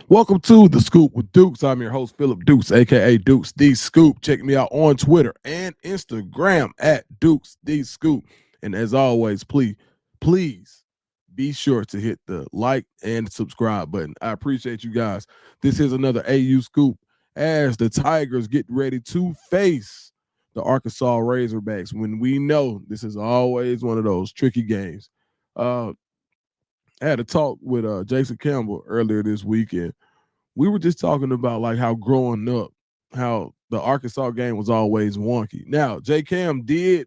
Welcome to The Scoop with Dukes. I'm your host, Philip Dukes, aka Dukes the Scoop. Check me out on Twitter and Instagram at Dukes the Scoop. And as always, please be sure to hit the like and subscribe button. I appreciate you guys. This is another AU Scoop as the Tigers get ready to face the Arkansas Razorbacks when we know this is always one of those tricky games. Uh, I had a talk with Jason Campbell earlier this weekend. We were just talking about like how growing up, how the Arkansas game was always wonky. Now, J Cam did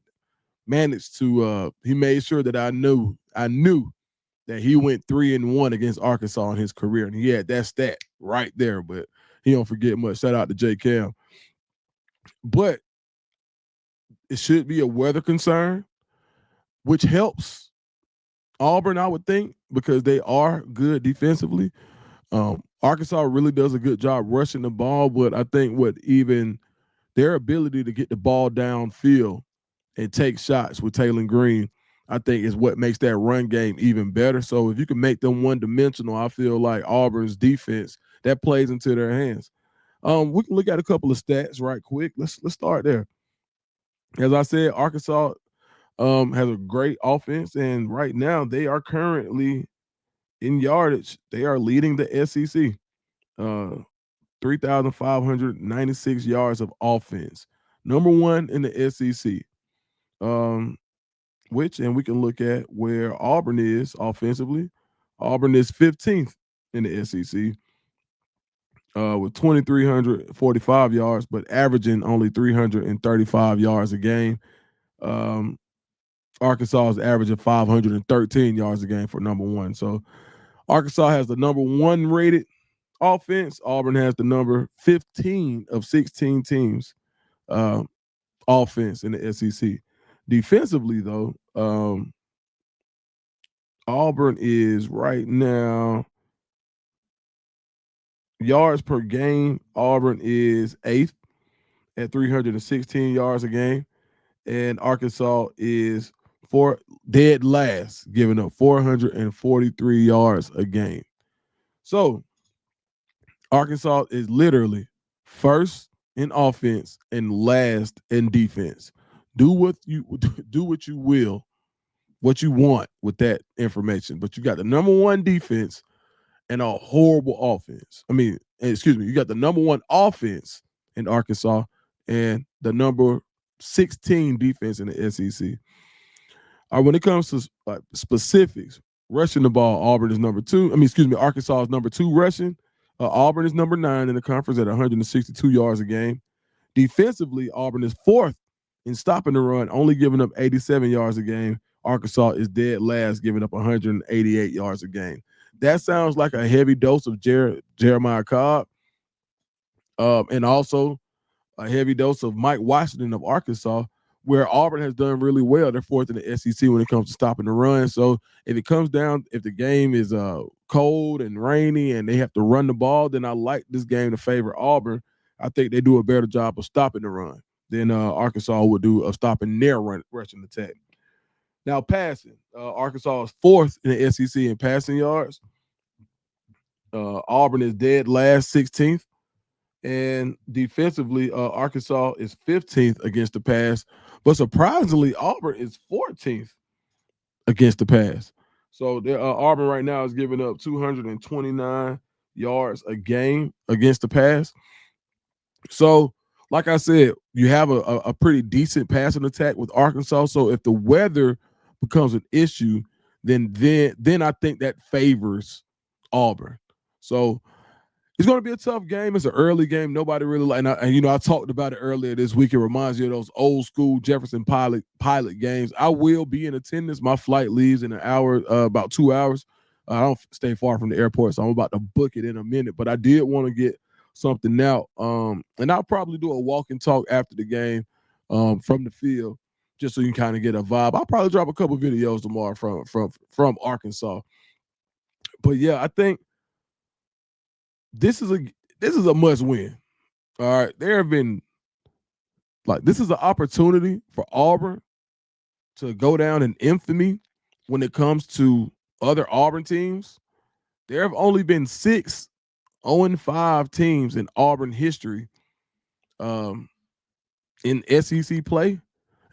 manage to he made sure that I knew that he went 3-1 against Arkansas in his career. And he had that stat right there, but he don't forget much. Shout out to J Cam. But it should be a weather concern, which helps Auburn, I would think, because they are good defensively. Arkansas really does a good job rushing the ball, but I think what even their ability to get the ball downfield and take shots with Taylor Green, I think is what makes that run game even better. So if you can make them one dimensional, I feel like Auburn's defense that plays into their hands. We can look at a couple of stats right quick. Let's start there. As I said, Arkansas has a great offense, and right now they are currently in yardage. They are leading the SEC. 3,596 yards of offense. Number one in the SEC. Um, and we can look at where Auburn is offensively. Auburn is 15th in the SEC with 2,345 yards, but averaging only 335 yards a game. Um, Arkansas is averaging 513 yards a game for number one. So Arkansas has the number one rated offense. Auburn has the number 15 of 16 teams uh, offense in the SEC. Defensively, though, Auburn is right now yards per game. Auburn is eighth at 316 yards a game, and Arkansas is for dead last, giving up 443 yards a game. So Arkansas is literally first in offense and last in defense. Do what you do what you will, what you want with that information. But you got the number one defense and a horrible offense. I mean, excuse me, you got the number one offense in Arkansas and the number 16 defense in the SEC. When it comes to specifics, rushing the ball, Auburn is number two. Arkansas is number two rushing. Auburn is number 9 in the conference at 162 yards a game. Defensively, Auburn is fourth in stopping the run, only giving up 87 yards a game. Arkansas is dead last, giving up 188 yards a game. That sounds like a heavy dose of Jeremiah Cobb, and also a heavy dose of Mike Washington of Arkansas, where Auburn has done really well. They're fourth in the SEC when it comes to stopping the run. So if it comes down, if the game is cold and rainy and they have to run the ball, then I like this game to favor Auburn. I think they do a better job of stopping the run than Arkansas would do of stopping their rushing attack. Now passing, Arkansas is fourth in the SEC in passing yards. Auburn is dead last, 16th. And defensively, Arkansas is 15th against the pass, but surprisingly, Auburn is 14th against the pass. So Auburn right now is giving up 229 yards a game against the pass. So, like I said, you have a pretty decent passing attack with Arkansas. So if the weather becomes an issue, then I think that favors Auburn. So it's going to be a tough game. It's an early game. Nobody really like, I talked about it earlier this week. It reminds you of those old school Jefferson pilot games. I will be in attendance. My flight leaves in an hour, about 2 hours. I don't stay far from the airport, so I'm about to book it in a minute. But I did want to get something out, and I'll probably do a walk and talk after the game from the field, just so you can kind of get a vibe. I'll probably drop a couple videos tomorrow from Arkansas. But yeah, I think this is a must win. All right. There have been this is an opportunity for Auburn to go down in infamy when it comes to other Auburn teams. There have only been 6 0-5 teams in Auburn history um, in SEC play,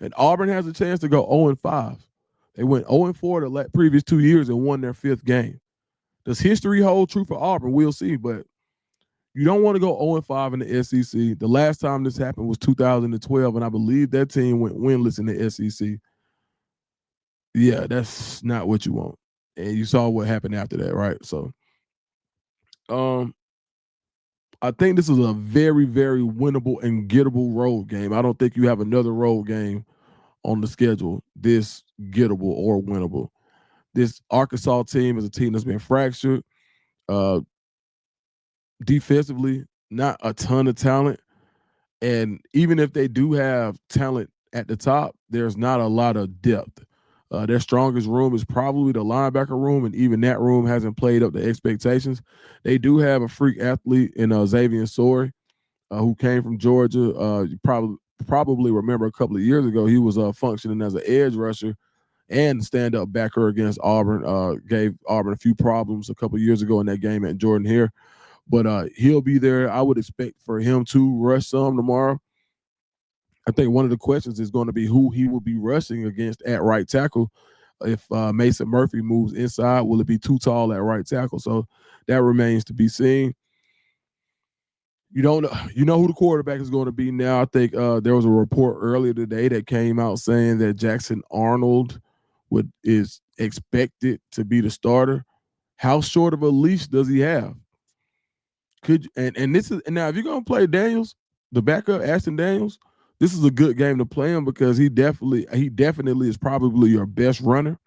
and Auburn has a chance to go 0-5. They went 0-4 the previous 2 years and won their 5th game. Does history hold true for Auburn? We'll see, but you don't want to go 0-5 in the SEC. The last time this happened was 2012, and I believe that team went winless in the SEC. Yeah, that's not what you want. And you saw what happened after that, right? So, um, I think this is a very, very winnable and gettable road game. I don't think you have another road game on the schedule this gettable or winnable. This Arkansas team is a team that's been fractured. Uh, defensively, not a ton of talent. And even if they do have talent at the top, there's not a lot of depth. Their strongest room is probably the linebacker room, and even that room hasn't played up to expectations. They do have a freak athlete in Xavier Sori, who came from Georgia. You probably remember a couple of years ago, he was functioning as an edge rusher and stand-up backer against Auburn. Gave Auburn a few problems a couple of years ago in that game at Jordan Hare. But he'll be there. I would expect for him to rush some tomorrow. I think one of the questions is going to be who he will be rushing against at right tackle. If Mason Murphy moves inside, will it be too tall at right tackle? So that remains to be seen. You don't know, who the quarterback is going to be now. I think there was a report earlier today that came out saying that Jackson Arnold is expected to be the starter. How short of a leash does he have? This is, and now if you're gonna play Daniels, the backup Ashton Daniels, this is a good game to play him because he definitely is probably your best runner.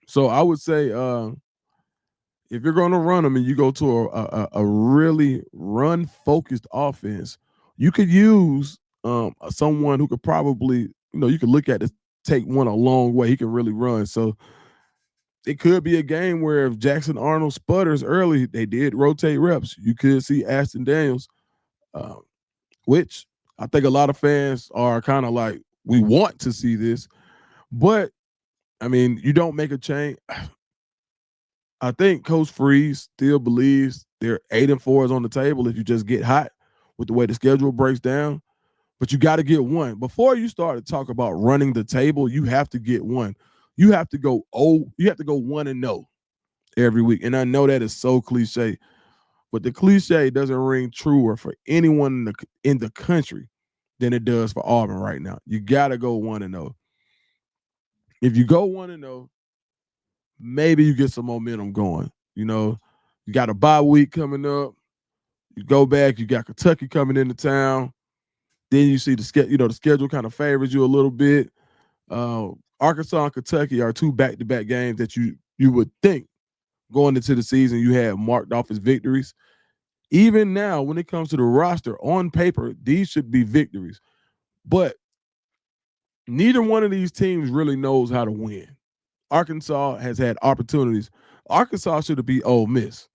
So I would say if you're going to run them and you go to a really run focused offense, you could use someone who could probably, you could look at to take one a long way. He can really run. So it could be a game where if Jackson Arnold sputters early, they did rotate reps. You could see Ashton Daniels, which I think a lot of fans are kind of like, we want to see this. But, I mean, you don't make a change. I think Coach Freeze still believes they're 8-4 is on the table if you just get hot with the way the schedule breaks down. But you got to get one. Before you start to talk about running the table, you have to get one. You have to go 1-0 every week. And I know that is so cliche, but the cliche doesn't ring truer for anyone in the country than it does for Auburn right now. You got to go 1-0. If you go 1-0, maybe you get some momentum going. You got a bye week coming up. You go back, you got Kentucky coming into town. Then you see the schedule kind of favors you a little bit. Arkansas and Kentucky are 2 back-to-back games that you would think going into the season you had marked off as victories. Even now, when it comes to the roster, on paper, these should be victories. But neither one of these teams really knows how to win. Arkansas has had opportunities. Arkansas should have beat Ole Miss.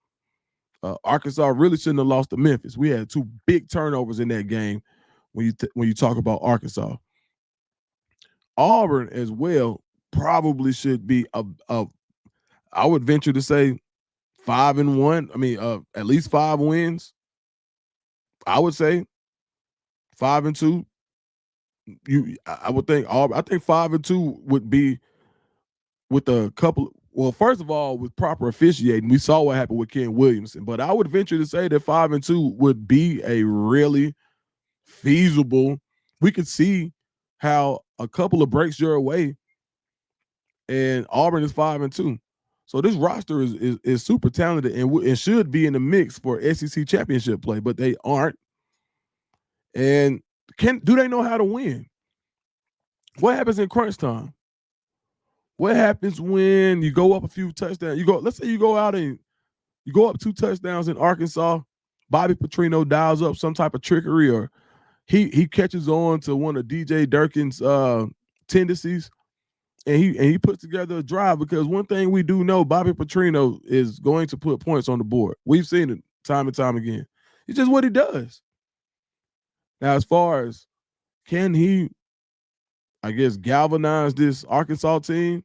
Arkansas really shouldn't have lost to Memphis. We had 2 big turnovers in that game when you talk about Arkansas. Auburn as well probably should be I would venture to say 5-1. I mean, at least 5 wins. I would say 5-2. I would think Auburn. I think 5-2 would be with a couple. Well, first of all, with proper officiating, we saw what happened with Ken Williamson. But I would venture to say that 5-2 would be a really feasible. We could see how a couple of breaks your way, and Auburn is 5-2. So this roster is super talented and should be in the mix for SEC championship play, but they aren't. And do they know how to win? What happens in crunch time? What happens when you go up a few touchdowns? Let's say you go out and you go up 2 touchdowns in Arkansas. Bobby Petrino dials up some type of trickery, or he catches on to one of DJ Durkin's tendencies, and he puts together a drive. Because one thing we do know, Bobby Petrino is going to put points on the board. We've seen it time and time again. It's just what he does. Now, as far as can he, I guess, galvanize this Arkansas team?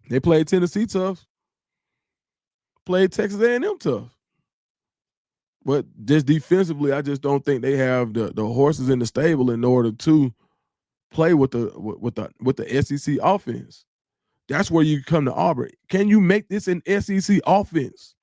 They played Tennessee tough, played Texas A&M tough. But just defensively, I just don't think they have the horses in the stable in order to play with the SEC offense. That's where you come to Auburn. Can you make this an SEC offense?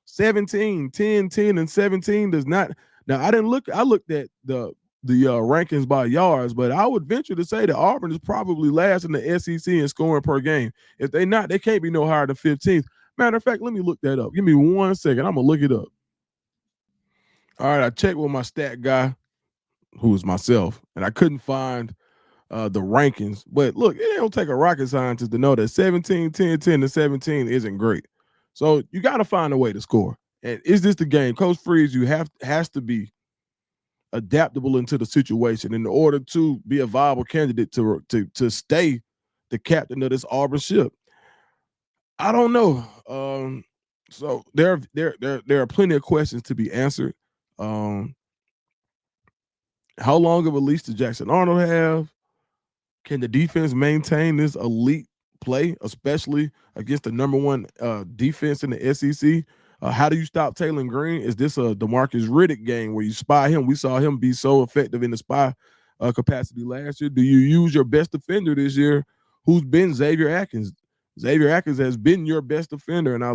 17, 10, 10, and 17 does not. Now I didn't look. I looked at the rankings by yards, but I would venture to say that Auburn is probably last in the SEC in scoring per game. If they not, they can't be no higher than 15th. Matter of fact, let me look that up. Give me 1 second. I'm gonna look it up. All right, I checked with my stat guy, who is myself, and I couldn't find the rankings. But look, it don't take a rocket scientist to know that 17, 10, 10, and 17 isn't great. So you got to find a way to score. And is this the game? Coach Freeze, you has to be adaptable into the situation in order to be a viable candidate to stay the captain of this Auburn ship. I don't know. So there are plenty of questions to be answered. How long of a leash does Jackson Arnold have? Can the defense maintain this elite play, especially against the number one defense in the SEC? How do you stop Taylor Green? Is this a DeMarcus Riddick game where you spy him? We saw him be so effective in the spy capacity last year. Do you use your best defender this year, who's been Xavier Atkins? Xavier Atkins has been your best defender, and I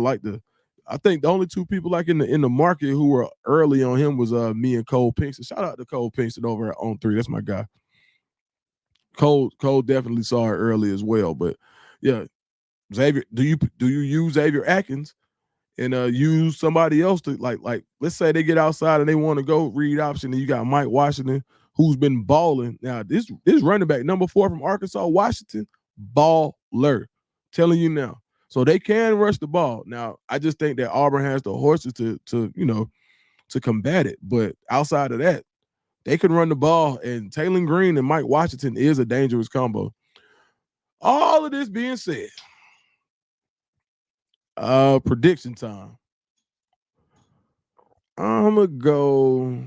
think the only two people like in the market who were early on him was me and Cole Pinkston. Shout out to Cole Pinkston over at On 3. That's my guy. Cole definitely saw it early as well. But yeah, Xavier, do you use Xavier Atkins and use somebody else to like let's say they get outside and they want to go read option and you got Mike Washington who's been balling. Now this running back number 4 from Arkansas, Washington, baller. Telling you now. So they can rush the ball. Now I just think that Auburn has the horses to combat it. But outside of that, they can run the ball, and Taylor Green and Mike Washington is a dangerous combo. All of this being said, prediction time. I'm gonna go.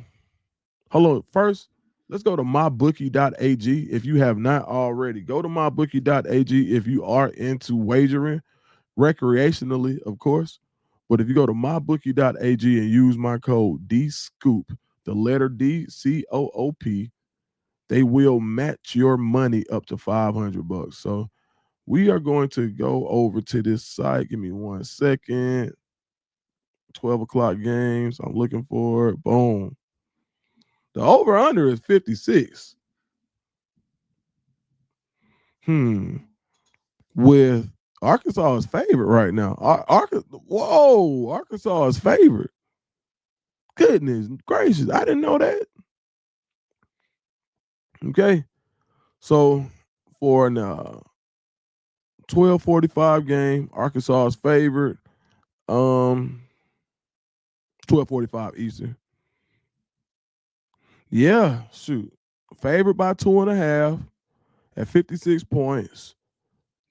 Hold on. First, let's go to mybookie.ag. If you have not already, go to mybookie.ag if you are into wagering recreationally, of course. But if you go to mybookie.ag and use my code DSCOOP, the letter DCOOP, they will match your money up to $500. So we are going to go over to this site. Give me 1 second. 12 o'clock games. I'm looking for it. Boom. The over under is 56. With Arkansas is favorite right now. Arkansas is favorite. Goodness gracious. I didn't know that. Okay. So for an 12:45 game, Arkansas is favored. 12:45 Eastern. Yeah, shoot. Favored by 2.5 at 56 points.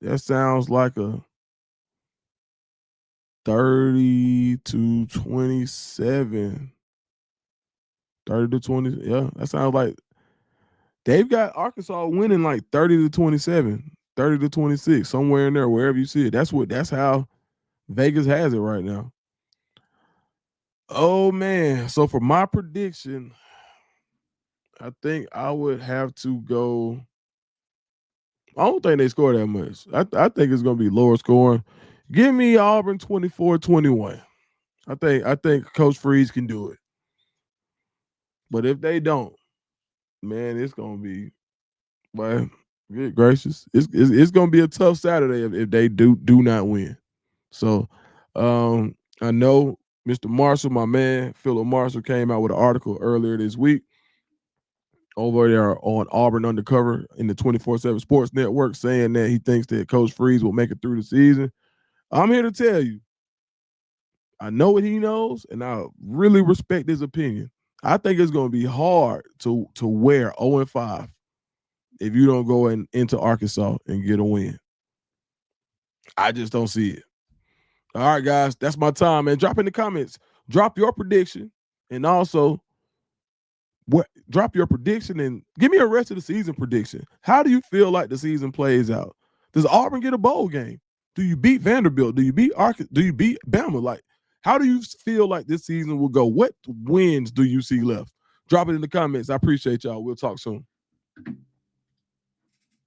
That sounds like a 30-27. 30-20. Yeah, that sounds like they've got Arkansas winning like 30-27, 30-26, somewhere in there, wherever you see it. That's how Vegas has it right now. Oh man. So for my prediction, I think I would have to go. I don't think they score that much. I think it's gonna be lower scoring. Give me Auburn 24-21. I think Coach Freeze can do it. But if they don't, man, it's gonna be, well, good gracious. It's gonna be a tough Saturday if they do not win. So I know Mr. Marshall, my man, Philip Marshall, came out with an article earlier this week over there on Auburn Undercover in the 24/7 Sports Network saying that he thinks that Coach Freeze will make it through the season. I'm here to tell you, I know what he knows, and I really respect his opinion. I think it's going to be hard to wear 0-5 if you don't go into Arkansas and get a win. I just don't see it. All right, guys, that's my time, man. Drop in the comments. Drop your prediction, and also drop your prediction and give me a rest of the season prediction. How do you feel like the season plays out? Does Auburn get a bowl game? Do you beat Vanderbilt? Do you beat Do you beat Bama? Like, How do you feel like this season will go? What wins do you see left? Drop it in the comments. I appreciate y'all. We'll talk soon.